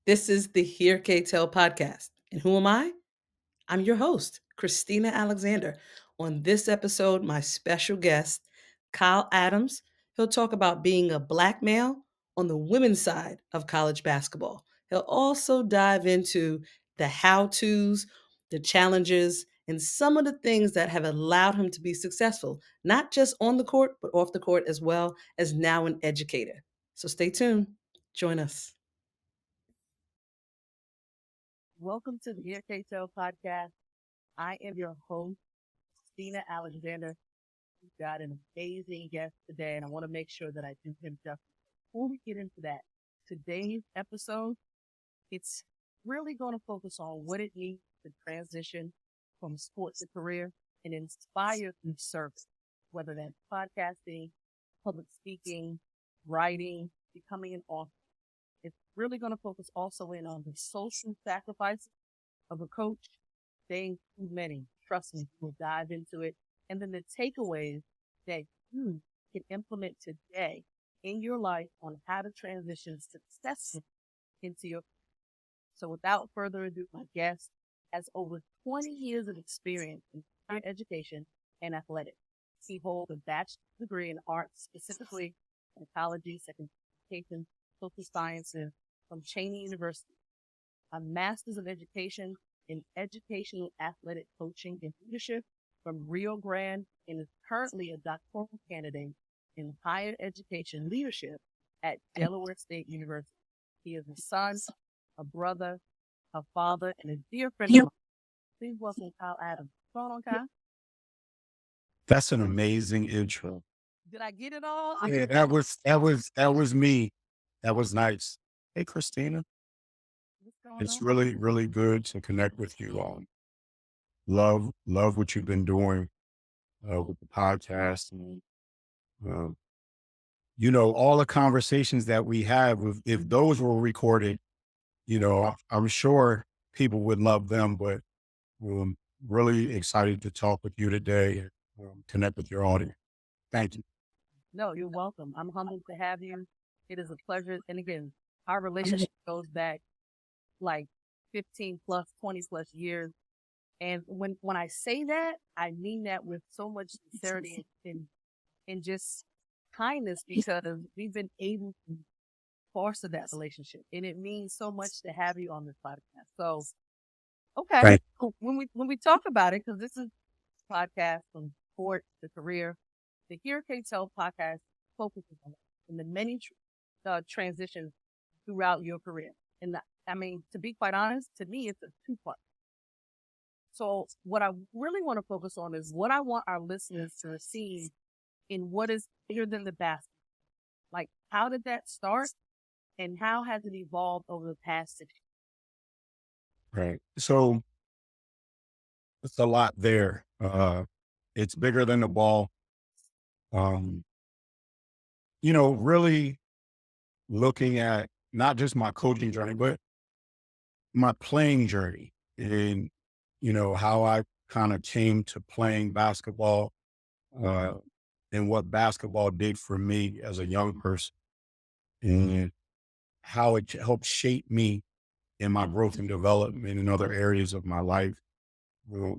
This is the Hear K Tell podcast. And who am I? I'm your host, Christina Alexander. On this episode, my special guest, Kyle Adams, he'll talk about being a Black male on the women's side of college basketball. He'll also dive into the how to's, the challenges, and some of the things that have allowed him to be successful, not just on the court, but off the court as well as now an educator. So stay tuned. Join us. Welcome to the Hear K Tell podcast. I am your host, Christina Alexander. We've got an amazing guest today, and I want to make sure that I do him justice. Before we get into that, today's episode, it's really going to focus on what it means to transition from sports to career and inspire through service, whether that's podcasting, public speaking, writing, becoming an author. It's really going to focus also in on the social sacrifices of a coach. They include many. Trust me, we'll dive into it. And then the takeaways that you can implement today in your life on how to transition successfully into your. So without further ado, my guest has over 20 years of experience in higher education and athletics. He holds a bachelor's degree in arts, specifically psychology, secondary education, social sciences from Cheney University, a master's of education in educational athletic coaching and leadership from Rio Grande, and is currently a doctoral candidate in higher education leadership at Delaware State University. He is a son, a brother, a father, and a dear friend of mine. Please welcome Kyle Adams. What's going on, Kyle? That's an amazing intro. Did I get it all? Yeah, that was me. That was nice. Hey, Christina. What's going It's on? really good to connect with you. Love what you've been doing with the podcast, and um, all the conversations that we have. If those were recorded, I'm sure people would love them. But I'm really excited to talk with you today and connect with your audience. Thank you. No, you're welcome. I'm humbled to have you. It is a pleasure. And again, our relationship goes back like 15 plus, 20 plus years. And when I say that, I mean that with so much sincerity and just kindness, because we've been able to foster that relationship. And it means so much to have you on this podcast. So, okay. Thank Cool. When we talk about it, because this is a podcast from sport to career, the Hear K Tell podcast focuses on it and the many transitions throughout your career. And I mean, to be quite honest, to me, it's a two-part. So what I really want to focus on is what I want our listeners to receive in what is bigger than the basket. Like, how did that start and how has it evolved over the past 6 Right. So it's a lot there. It's bigger than the ball. Um, really looking at not just my coaching journey, but my playing journey and, how I kind of came to playing basketball, uh, and what basketball did for me as a young person and how it helped shape me in my growth and development in other areas of my life. Well,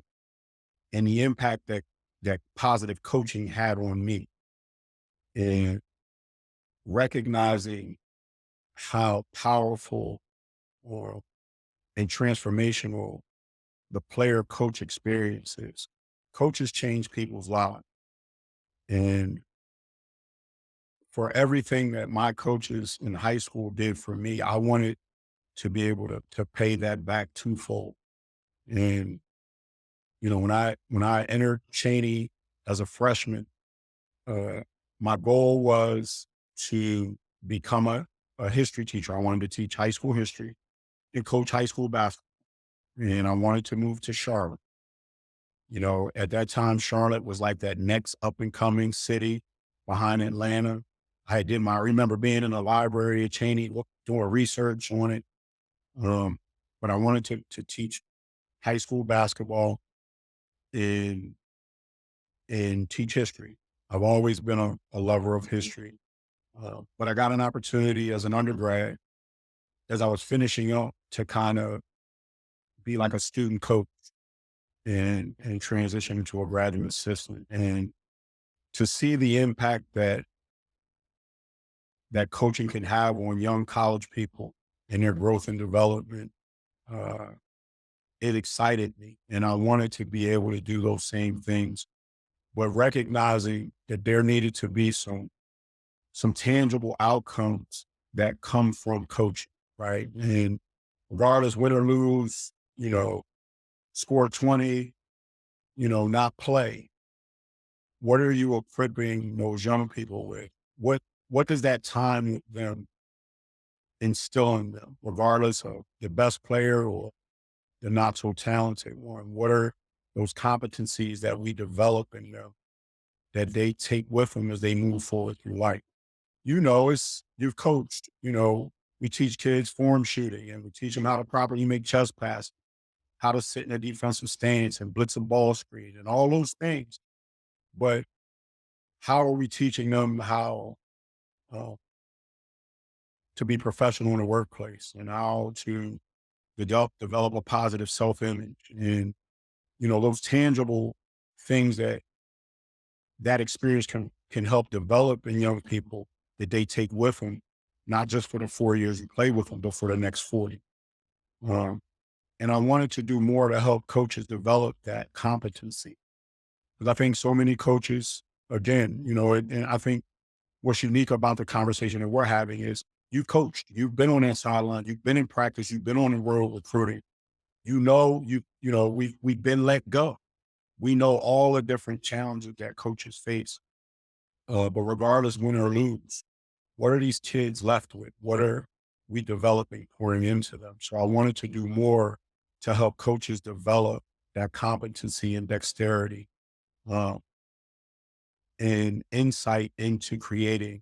and the impact that positive coaching had on me, and recognizing how powerful or and transformational the player coach experience is. Coaches change people's lives. And for everything that my coaches in high school did for me, I wanted to be able to pay that back twofold. And, when I entered Cheney as a freshman, uh, my goal was to become a history teacher. I wanted to teach high school history and coach high school basketball. And I wanted to move to Charlotte. At that time, Charlotte was like that next up and coming city behind Atlanta. I remember being in the library at Cheney, doing research on it. But I wanted to teach high school basketball and, and teach history. I've always been a lover of history. But I got an opportunity as an undergrad as I was finishing up to kind of be like a student coach and transition into a graduate assistant. And to see the impact that coaching can have on young college people and their growth and development, uh, it excited me. And I wanted to be able to do those same things, but recognizing that there needed to be some tangible outcomes that come from coaching, right? And regardless, win or lose, score 20, not play. What are you equipping those young people with? What does that time with them instill in them, regardless of the best player or the not so talented one? What are those competencies that we develop in them that they take with them as they move forward through life? You've coached, we teach kids form shooting and we teach them how to properly make chest passes, how to sit in a defensive stance and blitz a ball screen and all those things. But how are we teaching them how uh, to be professional in the workplace and how to develop a positive self-image and, those tangible things that experience can help develop in young people that they take with them, not just for the 4 years you play with them, but for the next 40. Um, and I wanted to do more to help coaches develop that competency. Because I think so many coaches, again, and I think what's unique about the conversation that we're having is you've coached, you've been on that sideline, you've been in practice, you've been on the road recruiting. We've been let go. We know all the different challenges that coaches face. But regardless, win or lose, what are these kids left with? What are we developing, pouring into them? So I wanted to do more to help coaches develop that competency and dexterity, um, and insight into creating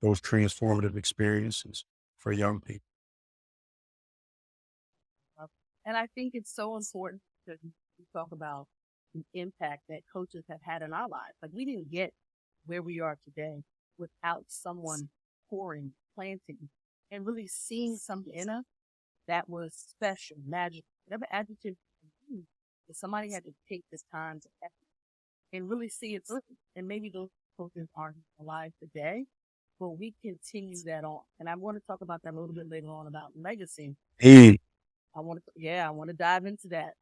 those transformative experiences for young people. And I think it's so important to talk about the impact that coaches have had in our lives. Like we didn't get where we are today without someone pouring, planting, and really seeing something in us that was special, magical, whatever adjective you use, that somebody had to take this time to effort and really see it through. And maybe those coaches aren't alive today, but we continue that on. And I want to talk about that a little bit later on about legacy. Mm, I want to dive into that.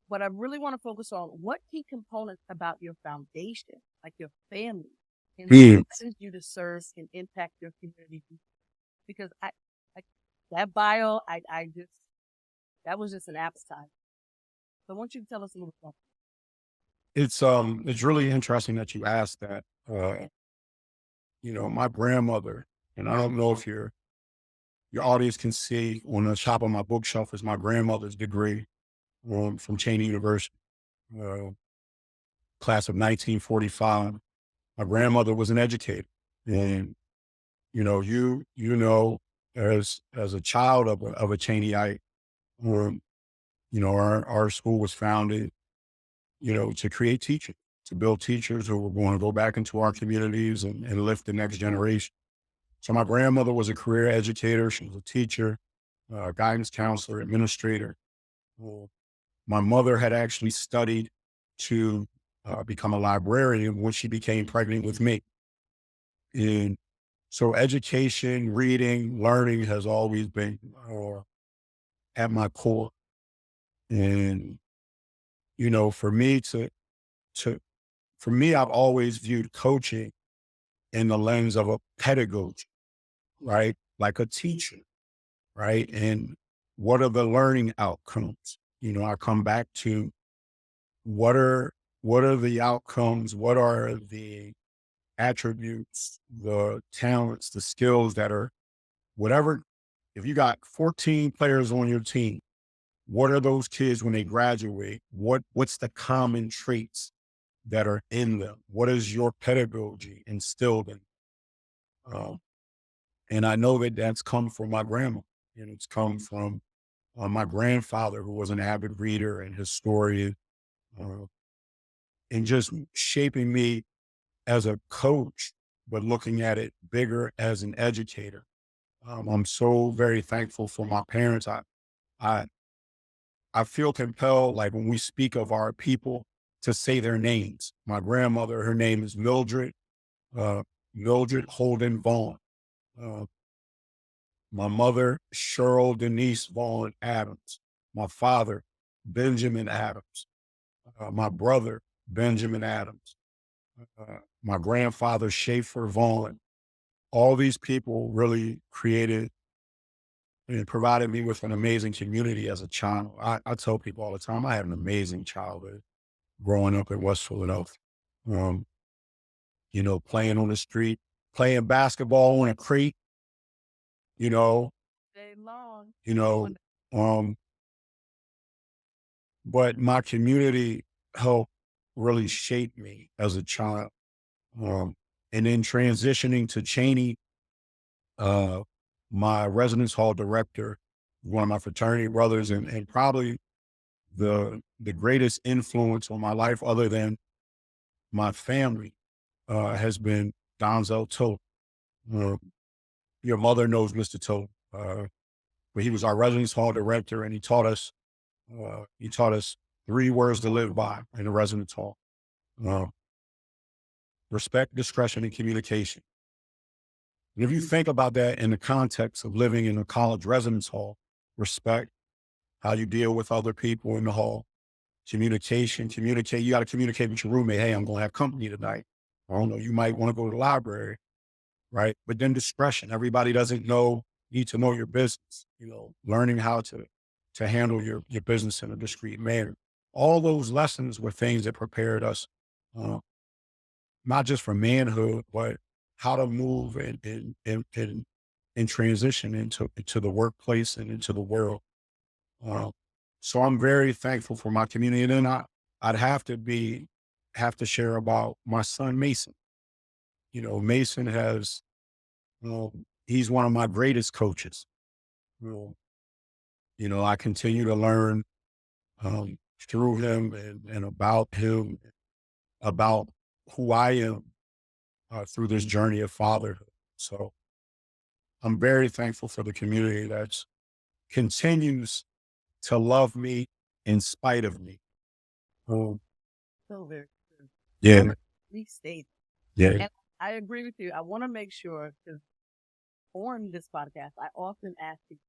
But I really want to focus on what key components about your foundation, like your family, mm. inspires you to serve and impact your community. Because I that bio, I just that was just an appetite. So I want you to tell us a little bit. It's really interesting that you asked that. My grandmother, and I don't know if your audience can see on the top of my bookshelf is my grandmother's degree, from Cheney University, uh, class of 1945. My grandmother was an educator, and as a child of a Cheneyite, um, our school was founded, to create teachers, to build teachers who were going to go back into our communities and lift the next generation. So my grandmother was a career educator. She was a teacher, guidance counselor, administrator. Well, my mother had actually studied to become a librarian when she became pregnant with me. And so education, reading, learning has always been at my core. And, for me to, for me, I've always viewed coaching in the lens of a pedagogy, right? Like a teacher, right? And what are the learning outcomes? I come back to what are the outcomes? What are the attributes, the talents, the skills that are whatever. If you got 14 players on your team, what are those kids when they graduate? What's the common traits that are in them? What is your pedagogy instilled in? Um, and I know that that's come from my grandma, and it's come from my grandfather, who was an avid reader and historian, uh, and just shaping me as a coach, but looking at it bigger as an educator. I'm so very thankful for my parents. I, I feel compelled, like when we speak of our people, to say their names. My grandmother, her name is uh, Mildred Holden Vaughn. Uh, my mother, Cheryl Denise Vaughn Adams. My father, Benjamin Adams. My brother, Benjamin Adams. My grandfather, Schaefer Vaughn. All these people really created and provided me with an amazing community as a child. I tell people all the time, I had an amazing childhood growing up in West Philadelphia. Um, playing on the street, playing basketball on a creek, you know, Day long. you know, um, but my community helped really shape me as a child. Um, and then transitioning to Cheney, uh, my residence hall director, one of my fraternity brothers, and probably the greatest influence on my life, other than my family, has been Donzel Tote. Uh, your mother knows Mr. Tote, but he was our residence hall director, and he taught us 3 words to live by in the residence hall: uh, respect, discretion, and communication. And if you think about that in the context of living in a college residence hall, respect, how you deal with other people in the hall, communicate. You got to communicate with your roommate. Hey, I'm going to have company tonight. I don't know. You might want to go to the library, right? But then discretion. Everybody doesn't need to know your business. Learning how to handle your business in a discreet manner. All those lessons were things that prepared us, uh, not just for manhood, but how to move and transition into the workplace and into the world. Uh, so I'm very thankful for my community. And then I'd have to share about my son Mason. Mason has, he's one of my greatest coaches. You I continue to learn through him and about him, about who I am through this journey of fatherhood. So I'm very thankful for the community that continues to love me in spite of me. Um, So very true. yeah, Restate. yeah, And I agree with you. I want to make sure, because on this podcast, I often ask people,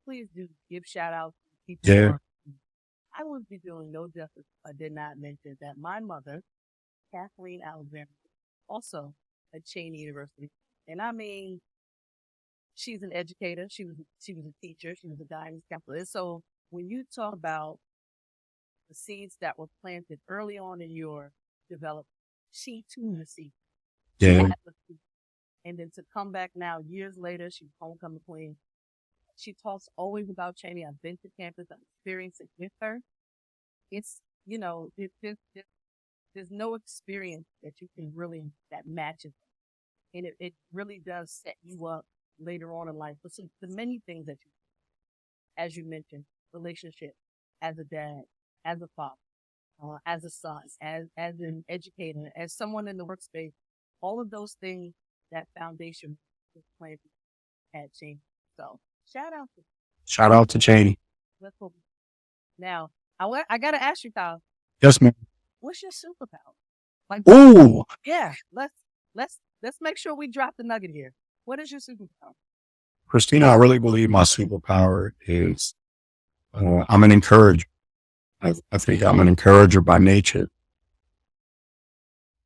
please do give shout outs to people who yeah, are. I would be doing no justice if I did not mention that my mother, Kathleen Alexander, also at Cheney University. And I mean, she's an educator. She was a teacher. She was a guidance counselor. So when you talk about the seeds that were planted early on in your development, she too was seed. She yeah, had the seed. And then to come back now, years later, she's homecoming queen. She talks always about Cheney. I've been to campus. I've experienced it with her. It's, there's no experience that you can really, that matches. And it really does set you up later on in life. But so the many things that you, as you mentioned, relationship, as a dad, as a father, as a son, as an educator, as someone in the workspace, all of those things, that foundation was planted at Cheney. So shout out to, shout out to Cheney. let's hope. Now, I got to ask you, Kyle, Yes, ma'am. what's your superpower? Like, Ooh, yeah, let's make sure we drop the nugget here. What is your superpower? Christina, I really believe my superpower is I'm an encourager. I think I'm an encourager by nature.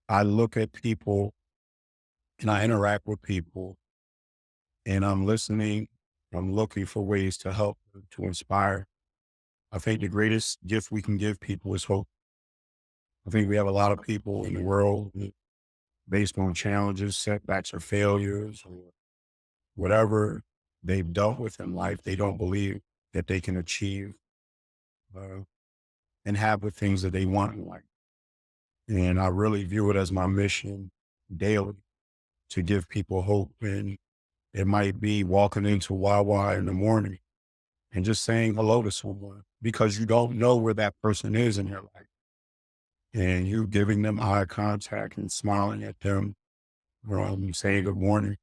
I look at people and I interact with people, and I'm listening. I'm looking for ways to help, to inspire. I think the greatest gift we can give people is hope. I think we have a lot of people in the world that, based on challenges, setbacks, or failures, or whatever they've dealt with in life, they don't believe that they can achieve uh, and have the things that they want in life. And I really view it as my mission daily to give people hope. And it might be walking into Wawa in the morning and just saying hello to someone, because you don't know where that person is in your life. And you giving them eye contact and smiling at them, saying good morning.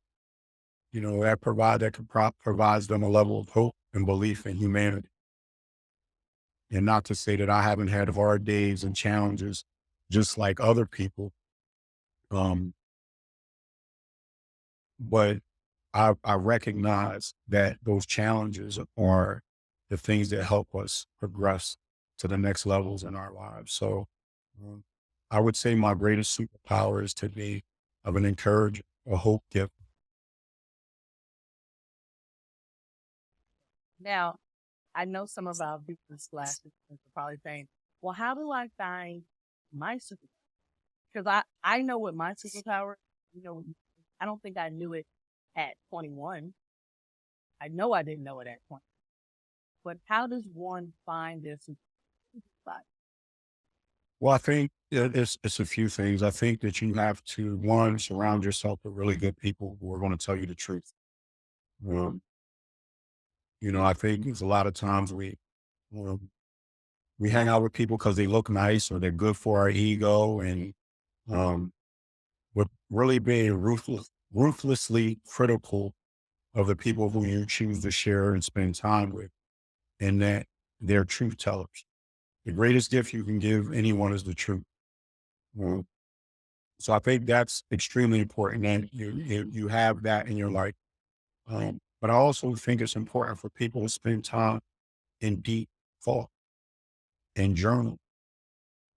that provides them a level of hope and belief in humanity. And not to say that I haven't had hard days and challenges just like other people. Um, but I recognize that those challenges are the things that help us progress to the next levels in our lives. So um, I would say my greatest superpower is to be of an encourager, a hope giver. Now, I know some of our viewers slash listeners are probably saying, well, how do I find my superpower? Because I know what my superpower, you know, I don't think I knew it at 21. I know I didn't know it at 20. But how does one find their superpower? Well, I think it's a few things. I think that you have to, one, surround yourself with really good people who are going to tell you the truth. Um, I think there's a lot of times um, we hang out with people because they look nice or they're good for our ego, and um, we're really being ruthlessly critical of the people who you choose to share and spend time with, and that they're truth tellers. The greatest gift you can give anyone is the truth. Um, so I think that's extremely important, and you have that in your life. But I also think it's important for people to spend time in deep thought and journal.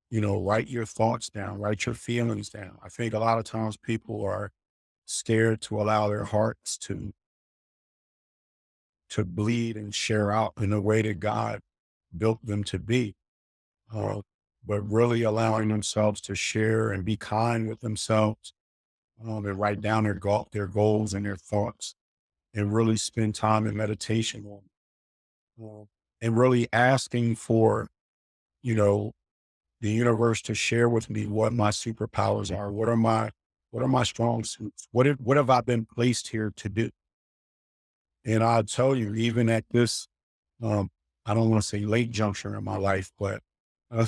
Write your thoughts down, write your feelings down. I think a lot of times people are scared to allow their hearts to bleed and share out in the way that God built them to be. Uh, but really allowing themselves to share and be kind with themselves, and write down their goals and their thoughts, and really spend time in meditation on, and really asking for, you know, the universe to share with me what my superpowers are. What are my strong suits? What have I been placed here to do? And I'll tell you, even at this, um, I don't want to say late juncture in my life, uh,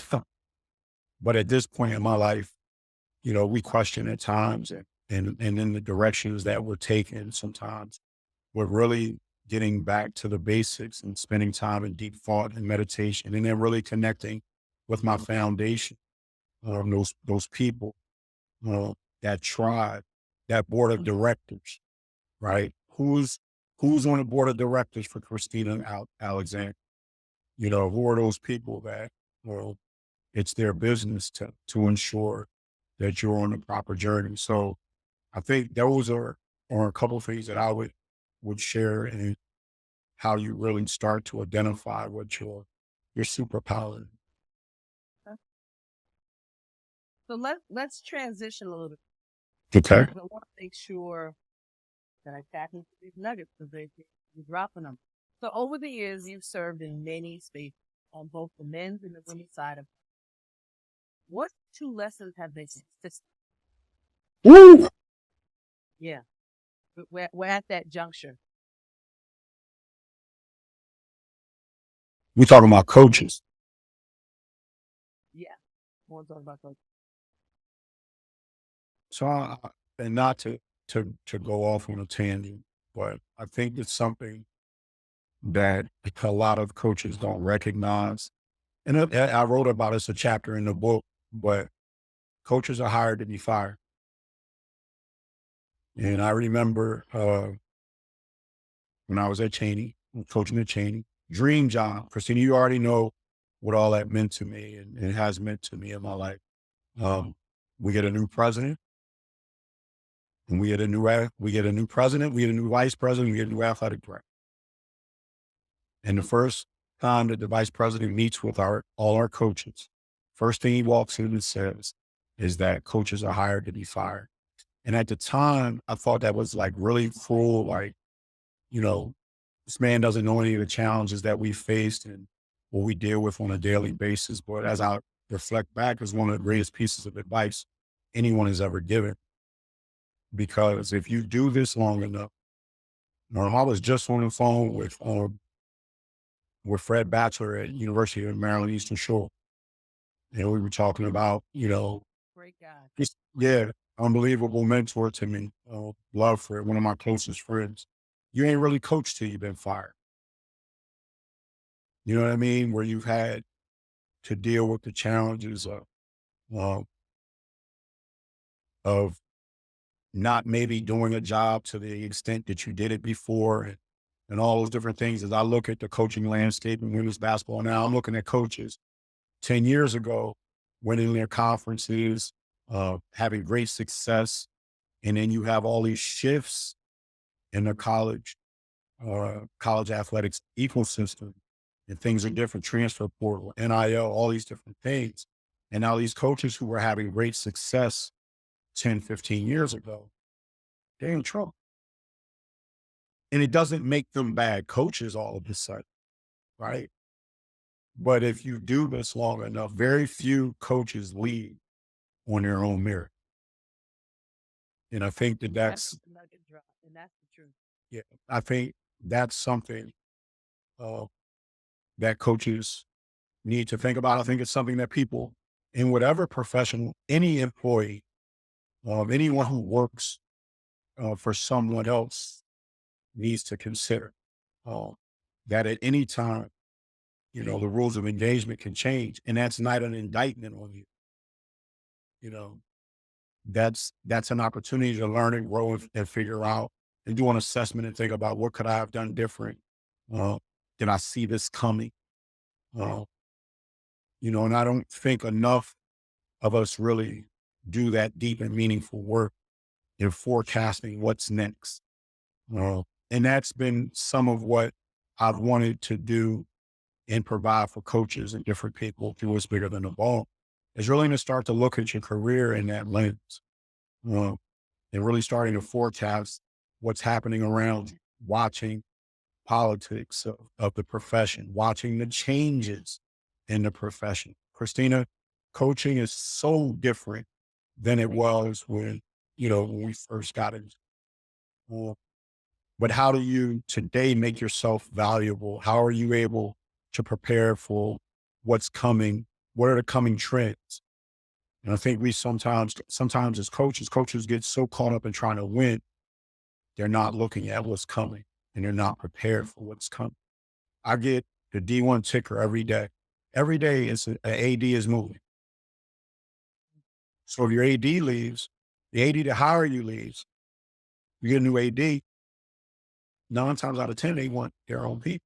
but at this point in my life, we question at times, and in the directions that we're taking sometimes, we're really getting back to the basics and spending time in deep thought and meditation, and then really connecting with my foundation, those people, uh, that tribe, that board of directors, right? Who's on the board of directors for Christina Alexander? Who are those people that, well, it's their business to ensure that you're on the proper journey. So I think those are a couple of things that I would share, and how you really start to identify what your superpower is. So let's transition a little bit. Okay. I want to make sure that I tap into these nuggets because you're dropping them. So over the years, you've served in many spaces on both the men's and the women's side of. What two lessons have they consistent? Woo! Yeah, we're at that juncture. We talking about coaches. Yeah, more talk about those. So, and not to go off on a tangent, but I think it's something that a lot of coaches don't recognize. And I wrote about this a chapter in the book, but coaches are hired to be fired. And I remember when I was at Cheney, coaching at Cheney, dream job. Christina, you already know what all that meant to me, and it has meant to me in my life. We get a new president, and we get a new president, we get a new vice president, we get a new athletic director. And the first time that the vice president meets with all our coaches, first thing he walks in and says is that coaches are hired to be fired. And at the time, I thought that was like really cruel. Like, you know, this man doesn't know any of the challenges that we faced and what we deal with on a daily basis. But as I reflect back, it's one of the greatest pieces of advice anyone has ever given. Because if you do this long enough, I was just on the phone with Fred Batchelor at University of Maryland Eastern Shore, and we were talking about, Great guy. yeah, unbelievable mentor to me. Love for one of my closest friends. You ain't really coached till you've been fired. You know what I mean? Where you've had to deal with the challenges uh, of not maybe doing a job to the extent that you did it before and all those different things. As I look at the coaching landscape in women's basketball now, I'm looking at coaches 10 years ago winning their conferences, having great success. And then you have all these shifts in the college athletics ecosystem, and things are different, transfer portal, NIL, all these different things. And now these coaches who were having great success 10, 15 years ago, they're in trouble. And it doesn't make them bad coaches all of a sudden, right? But if you do this long enough, very few coaches lead on their own merit. And I think that That's that's, the nugget drop, and that's the truth. yeah, I think that's something uh, that coaches need to think about. I think it's something that people in whatever profession, any employee, anyone who works for someone else needs to consider uh, that at any time, the rules of engagement can change. And that's not an indictment on you. You know, that's an opportunity to learn and grow and figure out and do an assessment and think about what could I have done different? Uh, did I see this coming? Uh, and I don't think enough of us really do that deep and meaningful work in forecasting what's next. Uh, and that's been some of what I've wanted to do and provide for coaches and different people who is bigger than the ball is really to start to look at your career in that lens, uh, and really starting to forecast what's happening around you, watching politics of the profession, watching the changes in the profession. Christina, coaching is so different than it was when we first got into it. But how do you today make yourself valuable? How are you able to prepare for what's coming? What are the coming trends? And I think we sometimes as coaches get so caught up in trying to win, they're not looking at what's coming and they're not prepared for what's coming. I get the D1 ticker every day. Every day it's an AD is moving. So if your AD leaves, the AD to hire you leaves, you get a new AD, 9 times out of 10, they want their own people.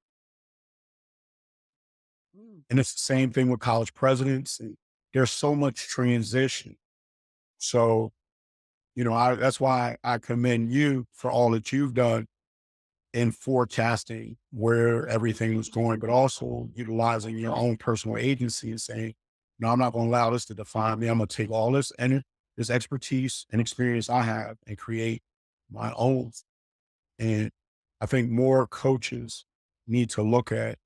Mm. And it's the same thing with college presidents. And there's so much transition. So, that's why I commend you for all that you've done in forecasting where everything was going, but also utilizing your own personal agency and saying, no, I'm not going to allow this to define me. I'm going to take all this and this expertise and experience I have and create my own. And I think more coaches need to look at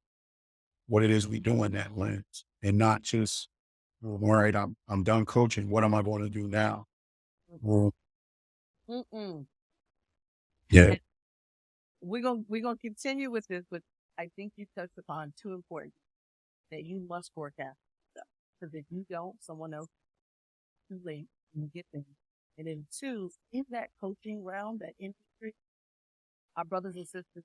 what it is we do in that lens and not just, "Well, all right, I'm done coaching. What am I going to do now?" Well, Mm-mm. yeah, We're gonna continue with this, but I think you touched upon two important that you must forecast stuff. Because if you don't, someone else too late and you get there. And then two, in that coaching realm, that industry, our brothers and sisters,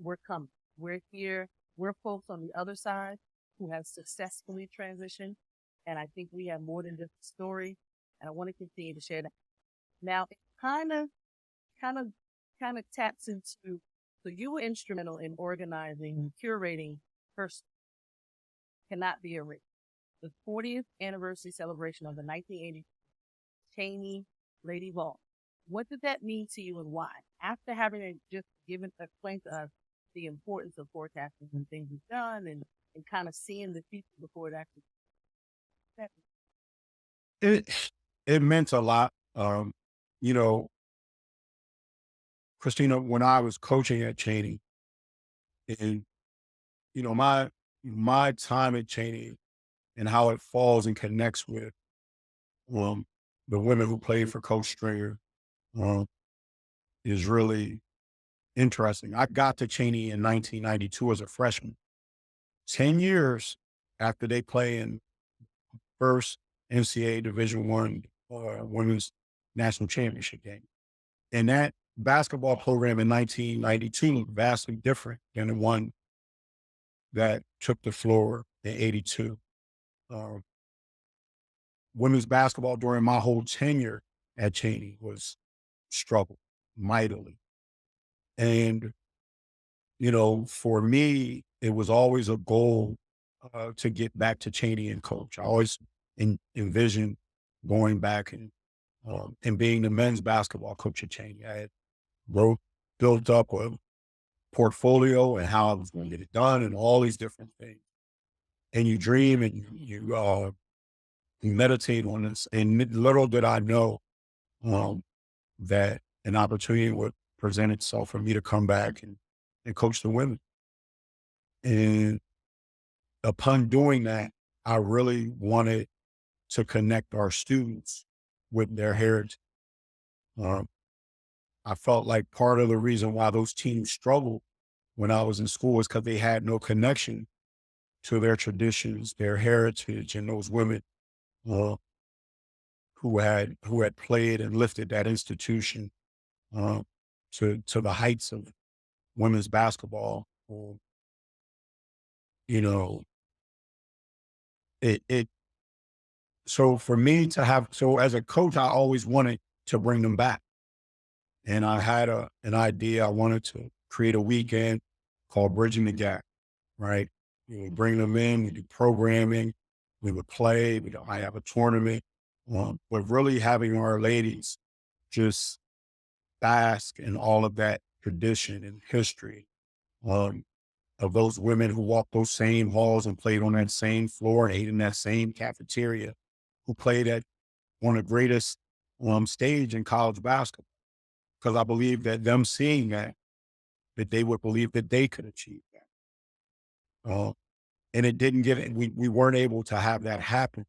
we're coming. We're here. We're folks on the other side who have successfully transitioned. And I think we have more than just a story. And I want to continue to share that. Now, it kind of, kind of taps into, so you were instrumental in organizing and curating First Cannot Be Erased, the 40th anniversary celebration of the 1980 Cheney Lady Ball. What did that mean to you and why? After having just explained to us the importance of forecasting and things you've done and kind of seeing the future before it actually happens. it it meant a lot. You know, Christina, when I was coaching at Cheney, and my time at Cheney and how it falls and connects with um the women who played for Coach Stringer um is really interesting. I got to Cheney in 1992 as a freshman. 10 years after they play in first NCAA Division I women's national championship game. And that basketball program in 1992 was vastly different than the one that took the floor in 82. Um, Women's basketball during my whole tenure at Cheney was struggled mightily. And, for me, it was always a goal to get back to Cheney and coach. I always envisioned going back and being the men's basketball coach at Cheney. I had wrote, built up a portfolio and how I was going to get it done and all these different things. And you dream and you meditate on this. And little did I know um, that an opportunity would present itself for me to come back and coach the women. And upon doing that, I really wanted to connect our students with their heritage. Um, I felt like part of the reason why those teams struggled when I was in school is because they had no connection to their traditions, their heritage, and those women uh, who had played and lifted that institution uh, to the heights of women's basketball. You know, it so for me to have so as a coach, I always wanted to bring them back, and I had an idea. I wanted to create a weekend called Bridging the Gap. Right, we would bring them in, we do programming, we would play. I have a tournament, but really having our ladies just bask in all of that tradition and history um, of those women who walked those same halls and played on that same floor and ate in that same cafeteria, who played at on the greatest stage in college basketball. Because I believe that them seeing that they would believe that they could achieve that. And it didn't get it. We weren't able to have that happen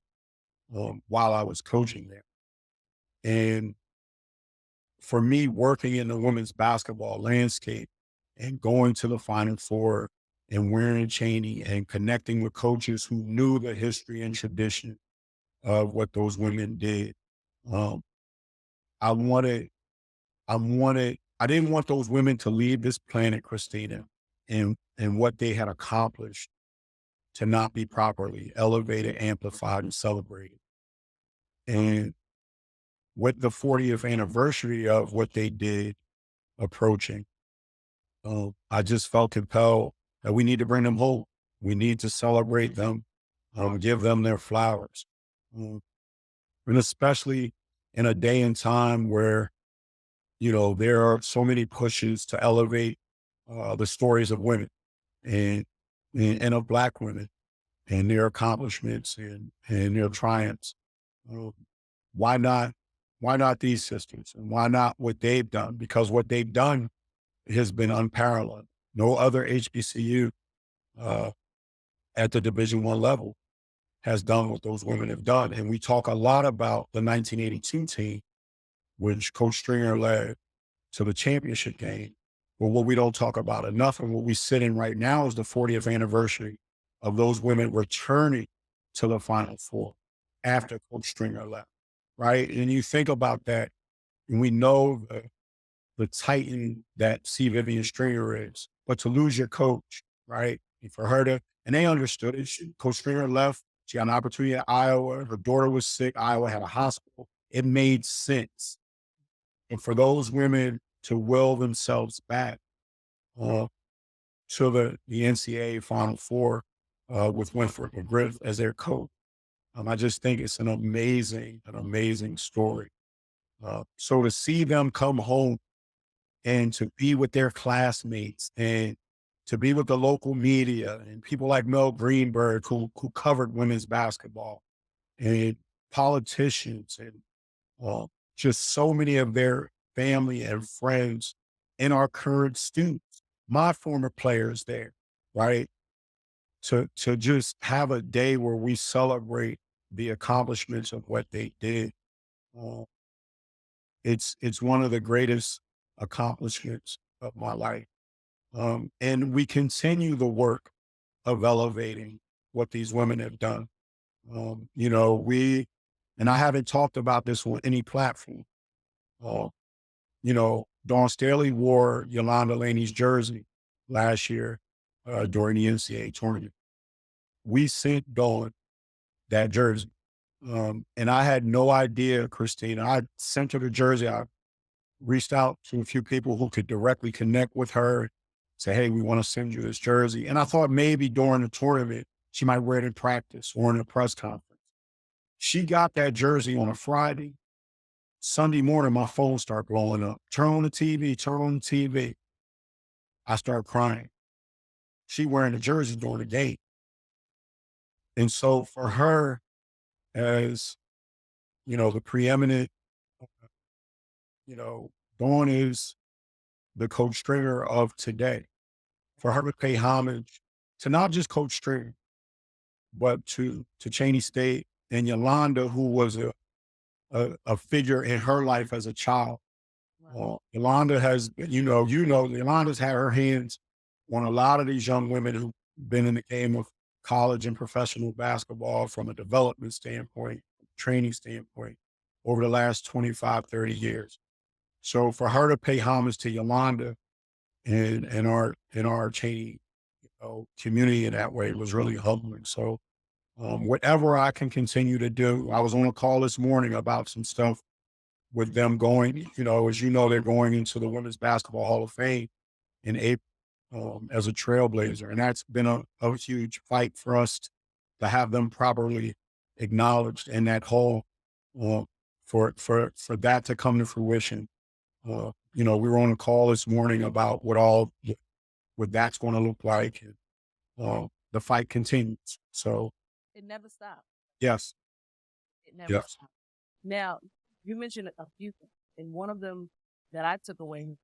while I was coaching there. And for me, working in the women's basketball landscape and going to the Final Four and wearing Cheney and connecting with coaches who knew the history and tradition of what those women did, um, I wanted, I didn't want those women to leave this planet, Christina, and what they had accomplished to not be properly elevated, amplified, and celebrated. And with the 40th anniversary of what they did approaching, I just felt compelled that we need to bring them home. We need to celebrate them, give them their flowers. Um, and especially in a day and time where, there are so many pushes to elevate the stories of women and, and of Black women and their accomplishments and their triumphs. Uh, why not? Why not these sisters? And why not what they've done? Because what they've done has been unparalleled. No other HBCU uh, at the Division I level has done what those women have done. And we talk a lot about the 1982 team, which Coach Stringer led to the championship game. But what we don't talk about enough and what we sit in right now is the 40th anniversary of those women returning to the Final Four after Coach Stringer left, right? And you think about that, and we know the titan that C. Vivian Stringer is, but to lose your coach, right? And for her to, and they understood it. Coach Stringer left. She had an opportunity at Iowa. Her daughter was sick. Iowa had a hospital. It made sense. And for those women to will themselves back uh, to the NCAA Final Four with Winfred McGriff as their coach, I just think it's an amazing story. So to see them come home and to be with their classmates and to be with the local media and people like Mel Greenberg who covered women's basketball and politicians and just so many of their family and friends and our current students, my former players there, right? To just have a day where we celebrate the accomplishments of what they did. Uh, it's one of the greatest accomplishments of my life. And we continue the work of elevating what these women have done. We, and I haven't talked about this on any platform, Uh, Dawn Staley wore Yolanda Laney's jersey last year during the NCAA tournament. We sent Dawn that jersey. And I had no idea, Christina. I sent her the jersey. I reached out to a few people who could directly connect with her, say, hey, we want to send you this jersey. And I thought maybe during the tournament, she might wear it in practice or in a press conference. She got that jersey on a Friday. Sunday morning, my phone started blowing up. Turn on the TV, turn on the TV. I started crying. She wearing the jersey during the game. And so for her, as, the preeminent, Dawn is the Coach Stringer of today. For her to pay homage to not just Coach Stringer, but to Cheney State and Yolanda, who was a figure in her life as a child. Wow. Yolanda has, Yolanda's had her hands on a lot of these young women who've been in the game of college and professional basketball from a development standpoint, training standpoint, over the last 25, 30 years. So for her to pay homage to Yolanda and our Cheney, community in that way was really humbling. So whatever I can continue to do, I was on a call this morning about some stuff with them going, as they're going into the Women's Basketball Hall of Fame in April as a trailblazer. And that's been a huge fight for us to have them properly acknowledged in that hall for that to come to fruition. We were on a call this morning about what that's going to look like. And, the fight continues. So It never stopped. yes, It never yes. stopped. Now, you mentioned a few things, and one of them that I took away,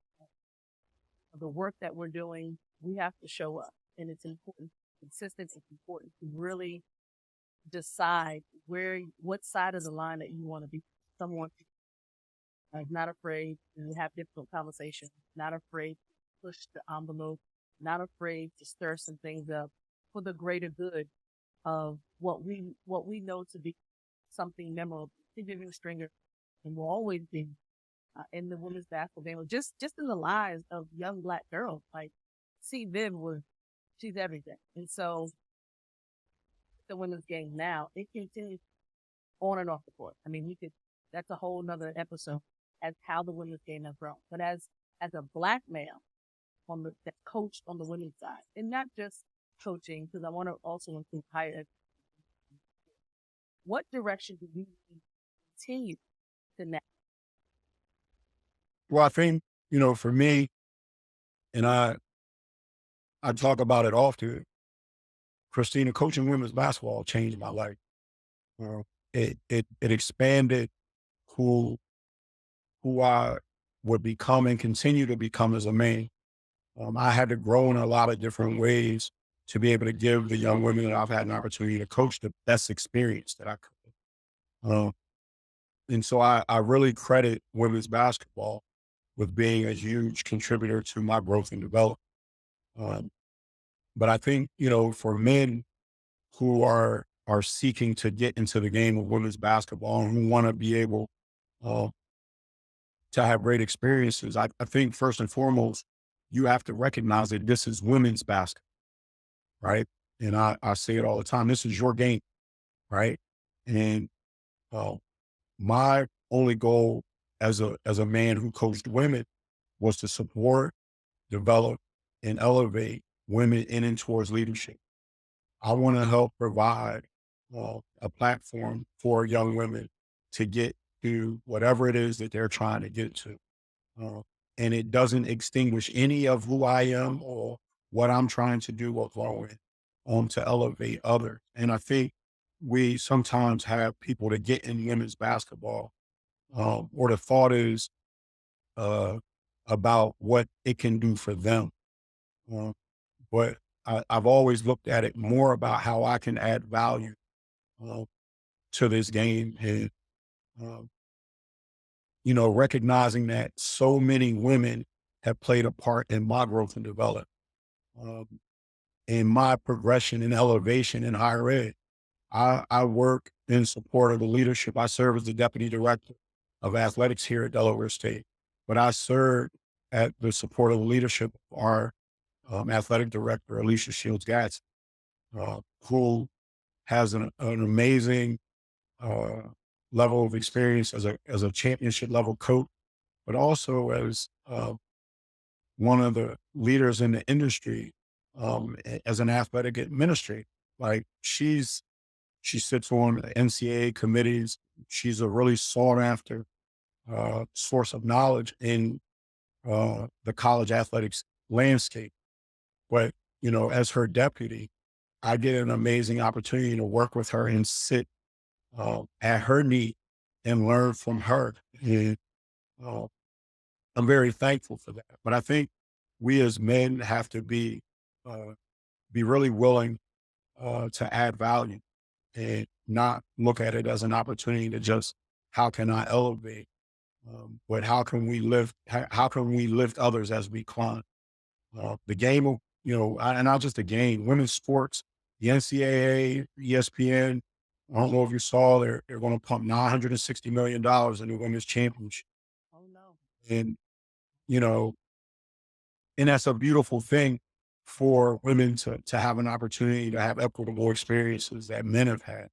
the work that we're doing, we have to show up, and it's important. Consistency is important to really decide what side of the line that you want to be. Someone not afraid to have difficult conversations, not afraid to push the envelope, not afraid to stir some things up for the greater good of what we know to be something memorable. Vivian Stringer and will always be in the women's basketball game, just in the lives of young Black girls. Like, see, she's everything, and so the women's game now it continues on and off the court. I mean, that's a whole nother episode as how the women's game has grown. But as a Black male that coached on the women's side, and not just coaching, because I want to also include higher education. What direction do we continue to now? Well, I think, for me, and I talk about it often, Christina, coaching women's basketball changed my life. It expanded who I would become and continue to become as a man. I had to grow in a lot of different ways to be able to give the young women that I've had an opportunity to coach the best experience that I could. And so I really credit women's basketball with being a huge contributor to my growth and development. But I think, for men who are seeking to get into the game of women's basketball and who want to be able to have great experiences, I think first and foremost, you have to recognize that this is women's basketball, right? And I say it all the time. This is your game, right? And my only goal as a man who coached women was to support, develop, and elevate women in and towards leadership. I want to help provide a platform for young women to get to whatever it is that they're trying to get to. And it doesn't extinguish any of who I am or what I'm trying to do or growing to elevate others. And I think we sometimes have people that get in women's basketball, or the thought is uh, about what it can do for them. Uh, but I've always looked at it more about how I can add value uh, to this game and, uh, recognizing that so many women have played a part in my growth and development, um, in my progression and elevation in higher ed. I work in support of the leadership. I serve as the deputy director of athletics here at Delaware State, but I served at the support of the leadership of our athletic director, Alicia Shields Gatz, who has an amazing uh, level of experience as a championship level coach, but also as one of the leaders in the industry as an athletic administrator. Like she sits on NCAA committees. She's a really sought after source of knowledge in the college athletics landscape. But, you know, as her deputy, I get an amazing opportunity to work with her and sit at her knee and learn from her. And uh, I'm very thankful for that. But I think we as men have to be really willing to add value and not look at it as an opportunity to just how can I elevate, but how can we lift how can we lift others as we climb? The game of and not just the game, women's sports, the NCAA, ESPN. I don't know if you saw they're going to pump $960 million into women's championship, Oh no. and you know, and that's a beautiful thing for women to have an opportunity to have equitable experiences that men have had.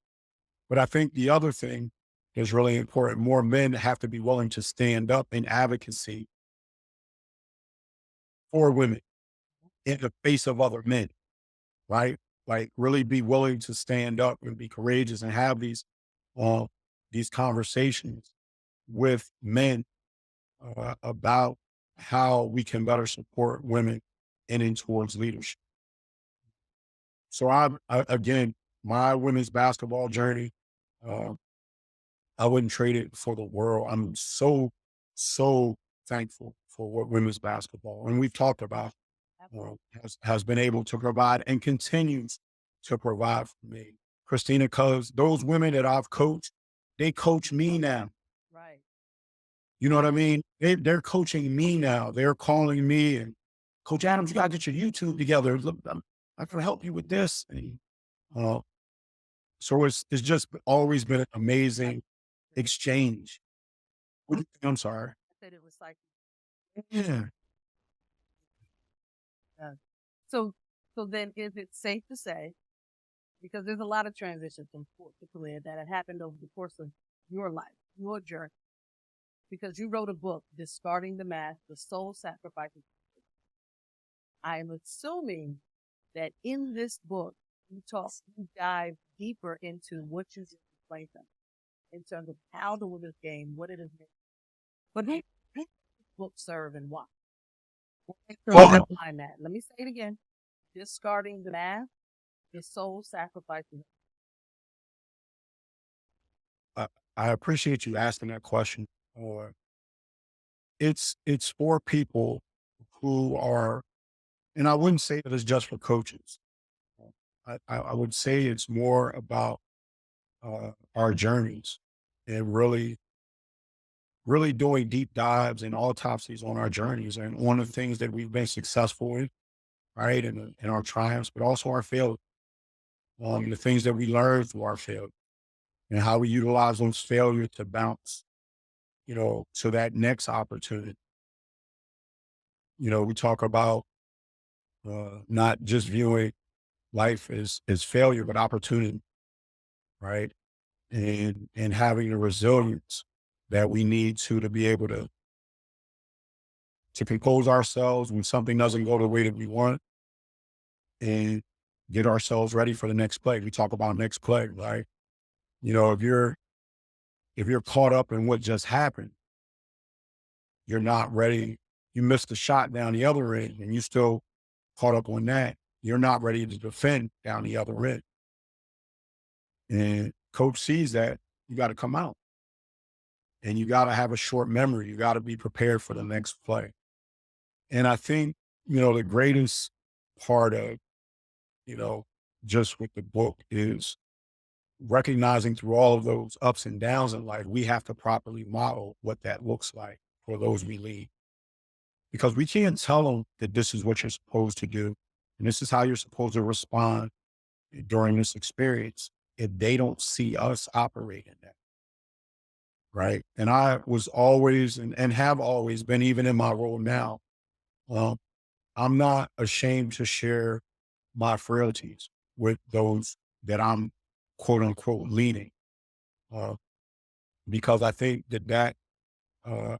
But I think the other thing is really important. More men have to be willing to stand up in advocacy for women in the face of other men, right? Like really be willing to stand up and be courageous and have uh, these conversations with men about how we can better support women and in towards leadership. So again, my women's basketball journey, uh, I wouldn't trade it for the world. I'm so thankful for what women's basketball, and we've talked about, Absolutely. has been able to provide and continues to provide for me. Christina, cause those women that I've coached, they coach me now. Right. You know what I mean? They're coaching me now. They're calling me and Coach Adams, you gotta get your YouTube together. Look, I can help you with this. And, uh, so it's just always been an amazing exchange. I'm sorry. I said it was like, Yeah. uh, so, so then is it safe to say, because there's a lot of transitions from sport to career that have happened over the course of your life, your journey, because you wrote a book, Discarding the Mask, The Soul Sacrifices. I am assuming that in this book, you dive deeper into what you just explained to us in terms of how the women's game, what it is, but who does this book serve and why? Well, Behind that. Let me say it again. Discarding the mask, the soul sacrifices. I appreciate you asking that question. Or it's for people who are, and I wouldn't say that it's just for coaches. I would say it's more about our journeys and really doing deep dives and autopsies on our journeys and one of the things that we've been successful in, right? And our triumphs, but also our failures, the things that we learned through our failure and how we utilize those failures to bounce, to that next opportunity. We talk about not just viewing life as failure, but opportunity, right? And having the resilience that we need to be able to compose ourselves when something doesn't go the way that we want and get ourselves ready for the next play. We talk about next play, right? If you're caught up in what just happened, you're not ready. You missed the shot down the other end and you still caught up on that. You're not ready to defend down the other end. And coach sees that, you got to come out and you got to have a short memory. You got to be prepared for the next play. And I think, the greatest part of, you know, just with the book is recognizing through all of those ups and downs in life, we have to properly model what that looks like for those we lead. Because we can't tell them that this is what you're supposed to do. And this is how you're supposed to respond during this experience if they don't see us operating that. right? And I was always and have always been, even in my role now, um, I'm not ashamed to share my frailties with those that I'm quote unquote leading, uh, because I think that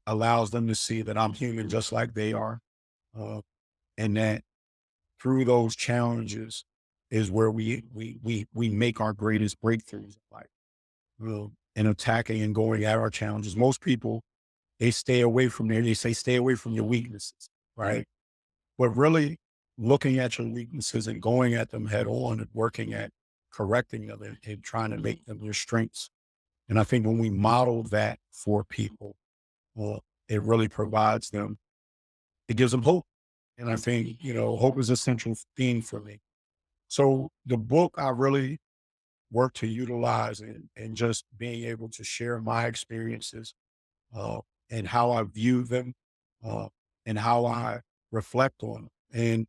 allows them to see that I'm human just like they are, uh, and that through those challenges is where we make our greatest breakthroughs in life. In attacking and going at our challenges, most people, they stay away from there. They say stay away from your weaknesses, right? But really looking at your weaknesses and going at them head on and working at correcting them and trying to make them your strengths. And I think when we model that for people, well, it really provides them, it gives them hope. And I think, hope is a central theme for me. So the book I really work to utilize and just being able to share my experiences, uh, and how I view them, uh, and how I reflect on them. And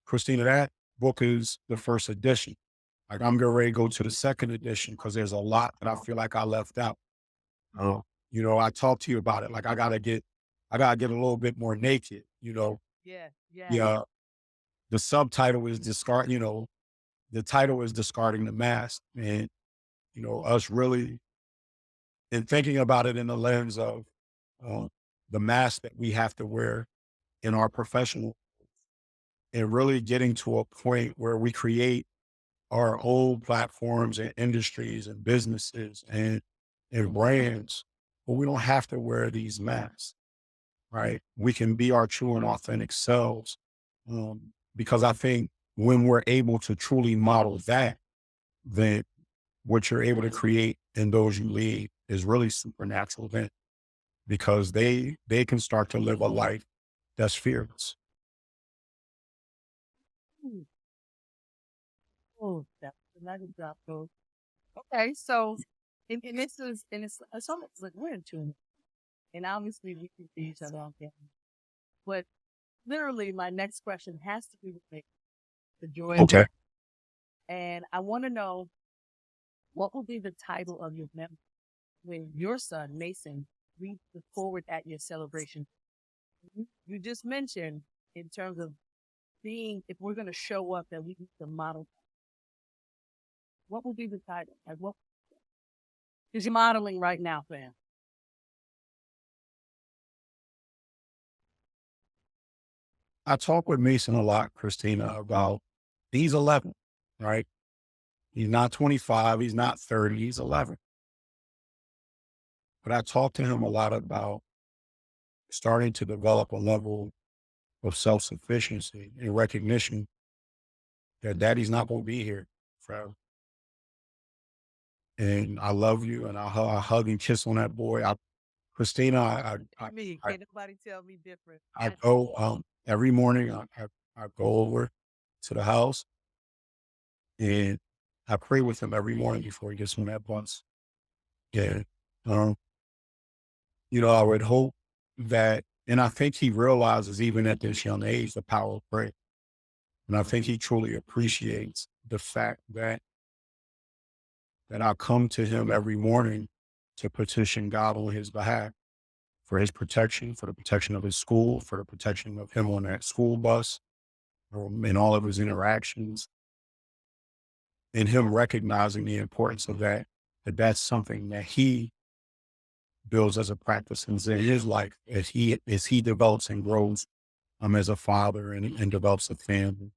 Christina, that book is the first edition. Like I'm getting ready to go to the second edition because there's a lot that I feel like I left out. Uh, I talked to you about it. Like I gotta get a little bit more naked. Yeah, yeah. Yeah. The subtitle is the title is discarding the mask, and us really and thinking about it in the lens of uh, the mask that we have to wear in our professional, and really getting to a point where we create our own platforms and industries and businesses and brands, but we don't have to wear these masks, right? We can be our true and authentic selves. Because I think when we're able to truly model that, then what you're able to create in those you lead is really supernatural then, because they can start to live a life that's fearless. Ooh, oh, that's another drop, though. Okay, so and this is and it's almost like we're in tune, and obviously we can see each other on camera. But literally, my next question has to be with the joy of Okay. life, and I want to know what will be the title of your memoir when your son Mason reads the forward at your celebration. You just mentioned in terms of being, if we're going to show up, that we need to model. What will be the title? Like what is you modeling right now, fam? I talk with Mason a lot, Christina, about he's 11, right? He's not 25, he's not 30, he's 11. But I talk to him a lot about starting to develop a level of self sufficiency and recognition that daddy's not going to be here forever. And I love you, and I hug and kiss on that boy. Christina, Me, I, can't nobody tell me different. I go every morning. I go over to the house and I pray with him every morning before he gets on that bus. Yeah, um, I would hope that, and I think he realizes even at this young age the power of prayer, and I think he truly appreciates the fact that I come to him every morning to petition God on his behalf for his protection, for the protection of his school, for the protection of him on that school bus, in all of his interactions, and him recognizing the importance of that that's something that he builds as a practice in his life as he develops and grows, as a father and develops a family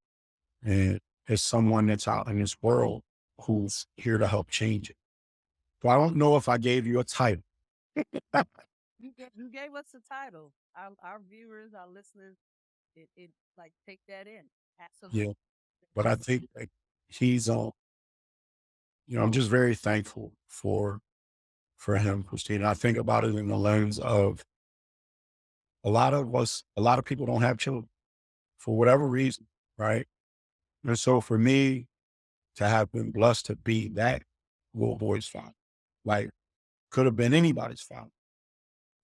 and as someone that's out in this world who's here to help change it. So I don't know if I gave you a title. You gave us the title. Our viewers, our listeners, it like take that in. Absolutely. Yeah, but I think like he's I'm just very thankful for him, Christina. I think about it in the lens of a lot of people don't have children for whatever reason, right? And so for me to have been blessed to be that little boy's father, like could have been anybody's father,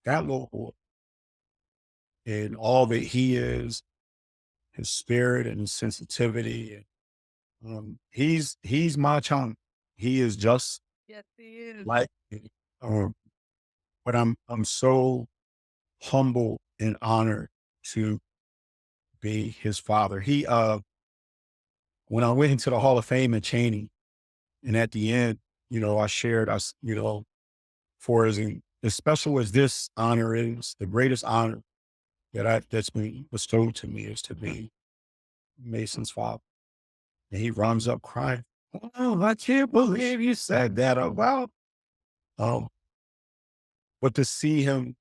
that little boy, and all that he is, his spirit and his sensitivity. And he's my child. He is just Yes, he is. like me. but I'm so humble and honored to be his father. When I went into the Hall of Fame at Cheney, and at the end, I shared us, for as special as this honor is, the greatest honor that's been bestowed to me is to be Mason's father. And he runs up crying. Oh, I can't believe you said that about. Um, but to see him,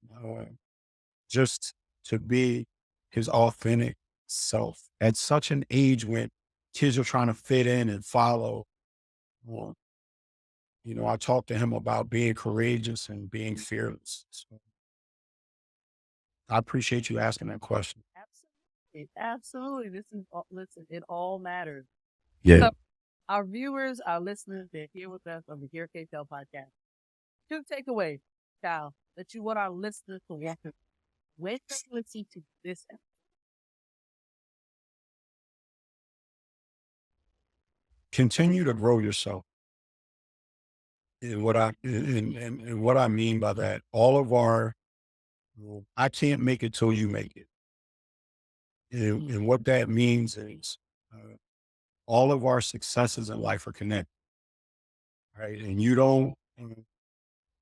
just to be his authentic self at such an age when kids are trying to fit in and follow. Well, I talked to him about being courageous and being fearless. So I appreciate you asking that question. Absolutely. Absolutely. Listen, it all matters. Yeah. So our viewers, our listeners, they're here with us on the Here KTL podcast. Two takeaways, Kyle, that you want our listeners to walk away when they listen to this episode. Continue to grow yourself. And what I mean by that, I can't make it till you make it. And what that means is all of our successes in life are connected, right? And you don't,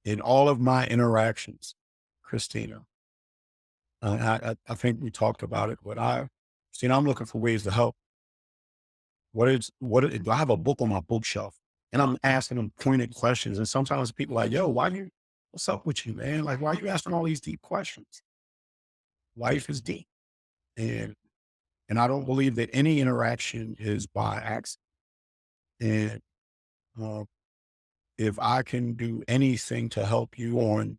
in all of my interactions, Christina, I think we talked about it, but Christina, I'm looking for ways to help. Do I have a book on my bookshelf? And I'm asking them pointed questions. And sometimes people are like, yo, what's up with you, man? Like, why are you asking all these deep questions? Life is deep. And I don't believe that any interaction is by accident. And uh, if I can do anything to help you on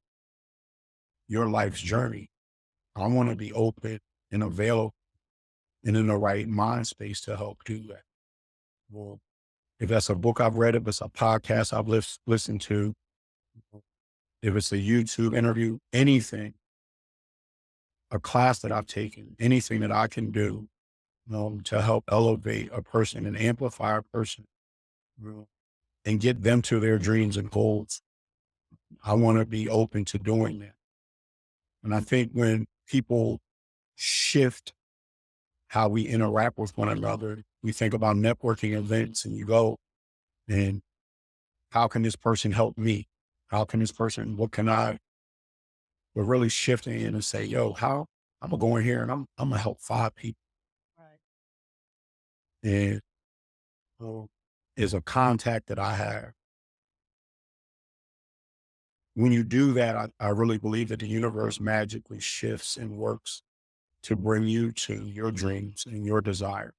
your life's journey, I want to be open and available and in the right mind space to help do that. Well, if that's a book I've read, if it's a podcast I've listened to, if it's a YouTube interview, anything, a class that I've taken, anything that I can do to help elevate a person and amplify a person, and get them to their dreams and goals, I want to be open to doing that. And I think when people shift how we interact with one another, we think about networking events and you go, and how can this person help me? What can we're really shifting in and say, yo, how I'm gonna go in here and I'm gonna help 5 people. Right. And is a contact that I have. When you do that, I really believe that the universe magically shifts and works to bring you to your dreams and your desire.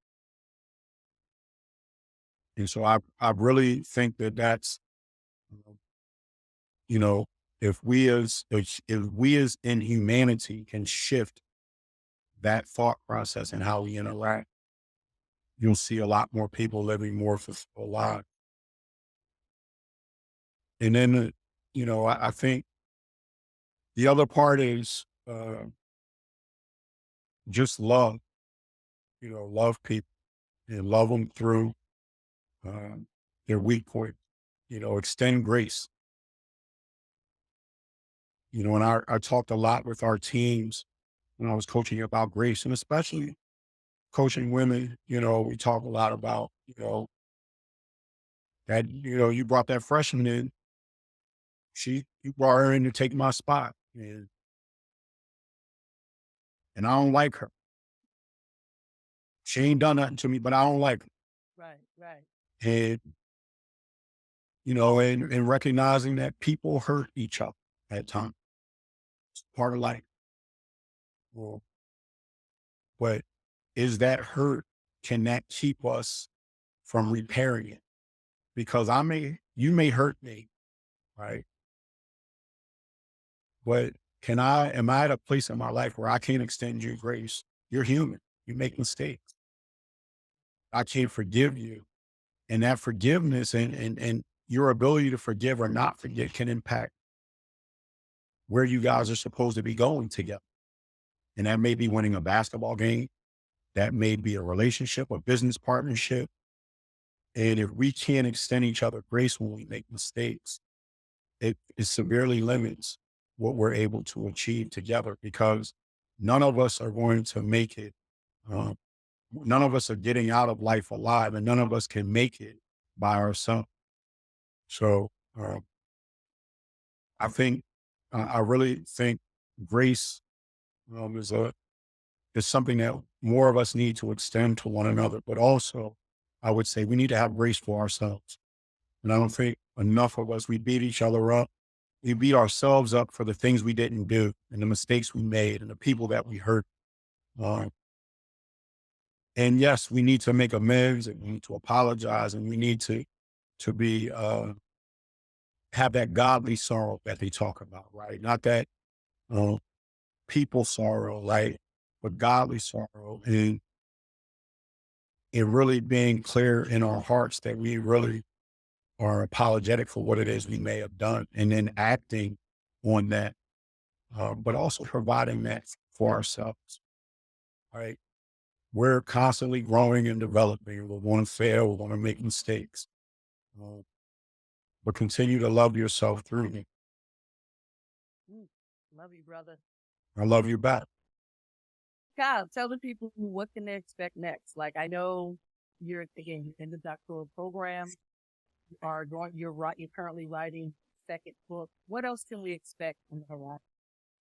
And so I really think that that's, you know, if we as in humanity can shift that thought process and how we interact, you'll see a lot more people living more fulfilled lives. And then, I think the other part is just love, love people and love them through uh, their weak point, extend grace. And I talked a lot with our teams when I was coaching about grace, and especially coaching women. We talk a lot about, that, you brought that freshman in, you brought her in to take my spot. And I don't like her. She ain't done nothing to me, but I don't like her. Right. Right. And, and recognizing that people hurt each other at times. It's part of life. Well, but is that hurt? Can that keep us from repairing it? Because you may hurt me, right? But am I at a place in my life where I can't extend you grace? You're human. You make mistakes. I can't forgive you. And that forgiveness and your ability to forgive or not forget can impact where you guys are supposed to be going together. And that may be winning a basketball game. That may be a relationship, a business partnership. And if we can't extend each other grace when we make mistakes, it severely limits what we're able to achieve together, because none of us are going to make it. Um, None of us are getting out of life alive, and none of us can make it by ourselves. So I think, I really think grace is something that more of us need to extend to one another. But also, I would say we need to have grace for ourselves. And I don't think enough of us, we beat each other up. We beat ourselves up for the things we didn't do and the mistakes we made and the people that we hurt. Uh, and yes, we need to make amends and we need to apologize and we need to be, have that godly sorrow that they talk about, right? Not that, uh, people sorrow, right? But godly sorrow, and really being clear in our hearts that we really are apologetic for what it is we may have done, and then acting on that, but also providing that for ourselves, right? We're constantly growing and developing. We're going to fail. We're going to make mistakes, uh, but continue to love yourself through me. Mm, love you, brother. I love you back. Kyle, tell the people what can they expect next. Like I know you're again you're in the doctoral program. You are going. You're right. You're currently writing second book. What else can we expect on the horizon?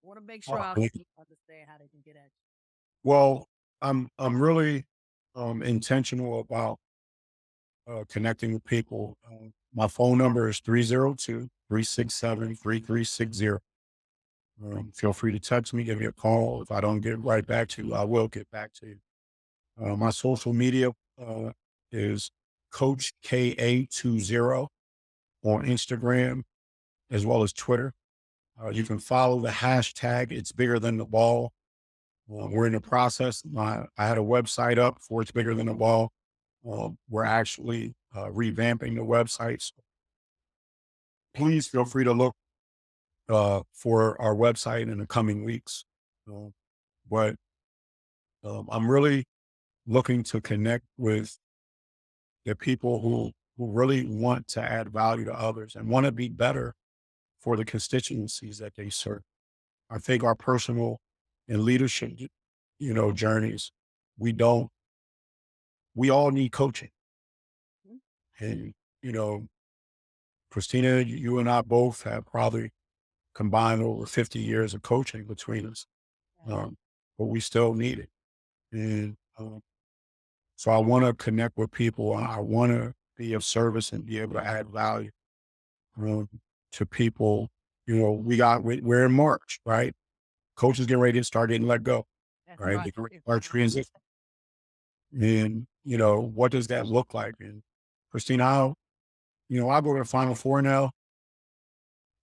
I want to make sure Oh, our thank you. listeners understand how they can get at Well, I'm really intentional about connecting with people. My phone number is 302-367-3360. Feel free to text me, give me a call. If I don't get right back to you, I will get back to you. My social media is Coach KA20 on Instagram as well as Twitter. You can follow the hashtag It's Bigger Than the Ball. We're in the process. I had a website up for It's Bigger Than the Ball. We're actually revamping the website. So please feel free to look for our website in the coming weeks. Uh, but I'm really looking to connect with the people who really want to add value to others and want to be better for the constituencies that they serve. I think our personal and leadership, journeys, we don't, we all need coaching. you. And, you know, Christina, you and I both have probably combined over 50 years of coaching between us. Yeah. But we still need it. And so I want to connect with people. I want to be of service and be able to add value um, to people. We're in March, right? Coaches getting ready to start getting let go, That's right? right. They're getting ready to start transition. And, what does that look like? And Christina, I go to the Final Four now.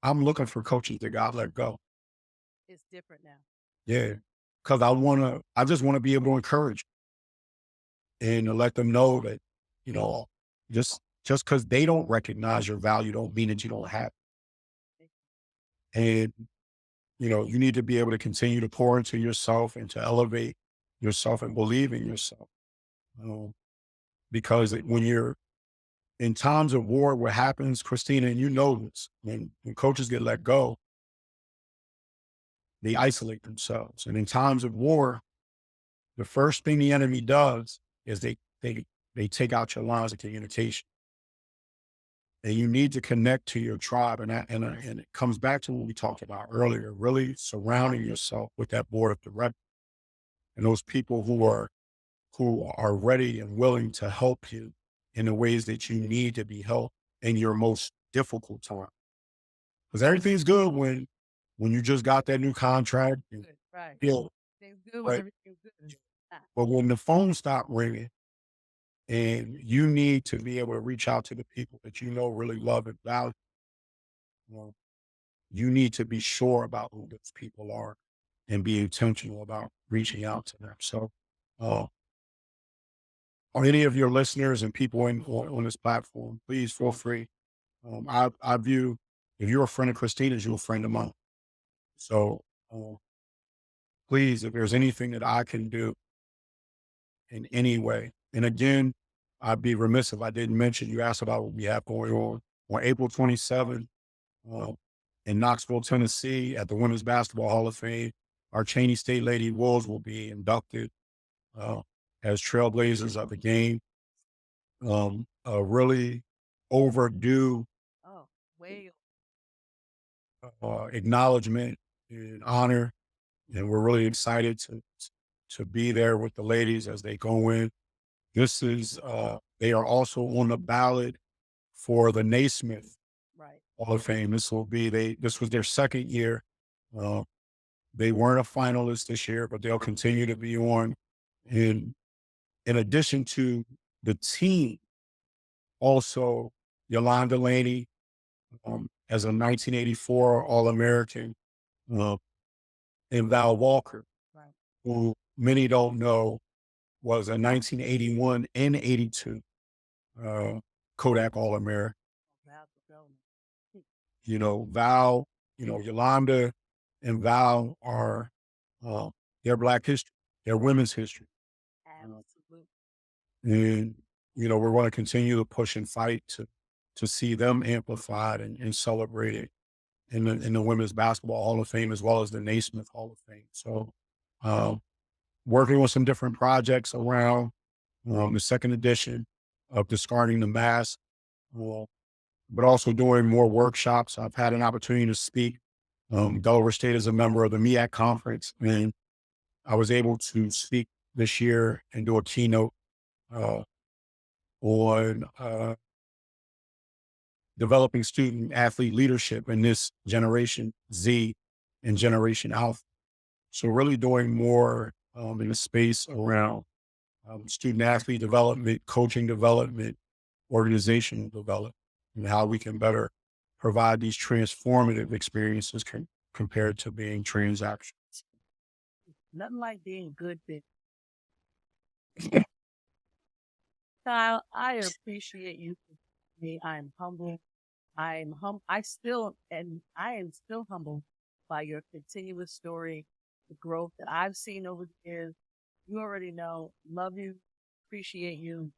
I'm looking for coaches that got let go. It's different now. Yeah. Cause I just want to be able to encourage and to let them know that, you know, just cause they don't recognize your value don't mean that you don't have It- it. And, you need to be able to continue to pour into yourself and to elevate yourself and believe in yourself. Um, because when you're in times of war, what happens, Christina, and you know this, when coaches get let go, they isolate themselves. And in times of war, the first thing the enemy does is they take out your lines of communication, and you need to connect to your tribe. And it comes back to what we talked about earlier, really surrounding yourself with that board of directors and those people who are ready and willing to help you in the ways that you need to be helped in your most difficult time. Because everything's good when you just got that new contract and Good. Right. feel Things good when right. everything's good. Ah, But when the phone stopped ringing and you need to be able to reach out to the people that you know really love and value, well, you need to be sure about who those people are and be intentional about reaching out to them. So, uh, on any of your listeners and people on this platform, please feel free. I view if you're a friend of Christina's, you're a friend of mine. So, uh, please, if there's anything that I can do in any way, and again, I'd be remiss if I didn't mention you asked about what we have going on April 27th. in Knoxville, Tennessee at the Women's Basketball Hall of Fame. Our Cheney State Lady Wolves will be inducted uh, as trailblazers of the game. A really overdue Oh, way. acknowledgement and honor. And we're really excited to be there with the ladies as they go in. This is, they are also on the ballot for the Naismith Right. Hall of Fame. This was their second year. Uh, they weren't a finalist this year, but they'll continue to be on. And in addition to the team, also Yolanda Laney, as a 1984 All-American, uh, and Val Walker, Right. who many don't know was a 1981 and 82 Kodak All-American. That's the film. You know, Val, Yolanda and Val are, they're Black history, they're women's history. Absolutely. And, we're going to continue to push and fight to see them amplified and celebrated in the Women's Basketball Hall of Fame, as well as the Naismith Hall of Fame. So, working with some different projects around the second edition of Discarding the Mask, but also doing more workshops. I've had an opportunity to speak. Delaware State is a member of the MEAC conference, and I was able to speak this year and do a keynote on developing student athlete leadership in this Generation Z and Generation Alpha. So really doing more in the space around student athlete development, coaching development, organizational development, and how we can better provide these transformative experiences compared to being transactional. Nothing like being good. Kyle, I appreciate you. I am humble. I am still humbled by your continuous story, the growth that I've seen over the years. You already know, love you, appreciate you.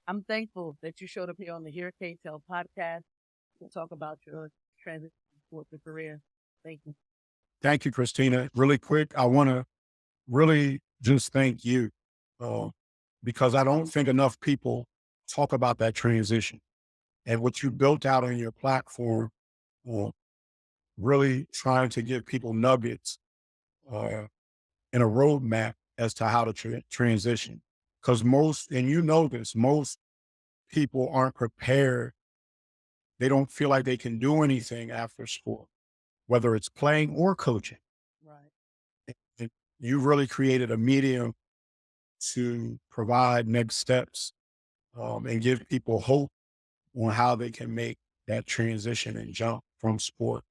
I'm thankful that you showed up here on the Hear K Tell podcast to talk about your transition towards your career. Thank you. Thank you, Christina. Really quick, I want to really just thank you because I don't think enough people talk about that transition and what you built out on your platform, really trying to give people nuggets and a roadmap as to how to transition. Because most people aren't prepared. They don't feel like they can do anything after sport, whether it's playing or coaching. Right. And you really created a medium to provide next steps and give people hope on how they can make that transition and jump from sport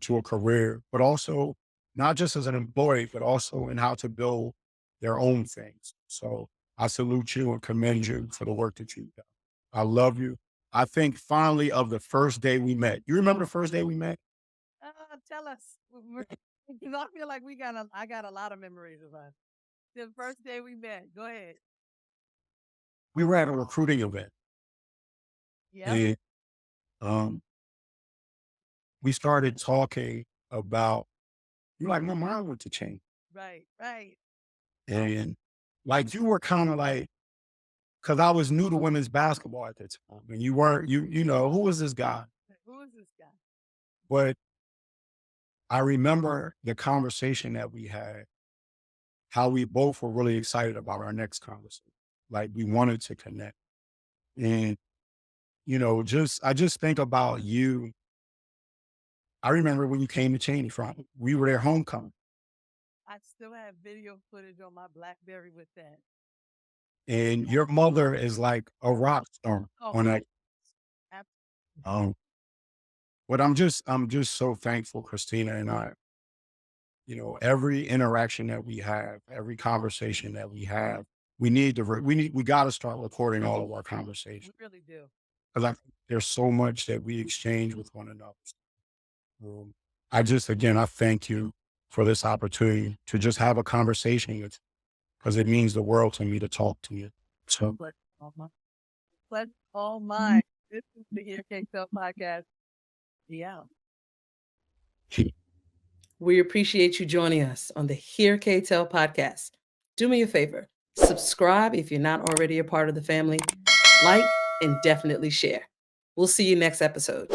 to a career, but also not just as an employee, but also in how to build their own things. So I salute you and commend you for the work that you've done. I love you. I think finally of the first day we met. You remember the first day we met? Tell us. Because I feel like I got a lot of memories of us. The first day we met. Go ahead. We were at a recruiting event. Yeah. And we started talking about, you're like, my mind went to change. Right. Right. And like, you were kind of like, because I was new to women's basketball at that time. And you weren't, who was this guy? Who is this guy? But I remember the conversation that we had, how we both were really excited about our next conversation. Like we wanted to connect. And, I just think about you. I remember when you came to Cheney from, we were there homecoming. I still have video footage on my BlackBerry with that. And your mother is like a rock star on that. But I'm just so thankful, Christina and I, every interaction that we have, every conversation that we have, we got to start recording all of our conversations. We really do. Because there's so much that we exchange with one another. I thank you for this opportunity to just have a conversation with you, because it means the world to me to talk to you. So, Pleasure all mine. This is the Hear K Tell podcast. Yeah. We appreciate you joining us on the Hear K Tell podcast. Do me a favor, subscribe if you're not already a part of the family, like, and definitely share. We'll see you next episode.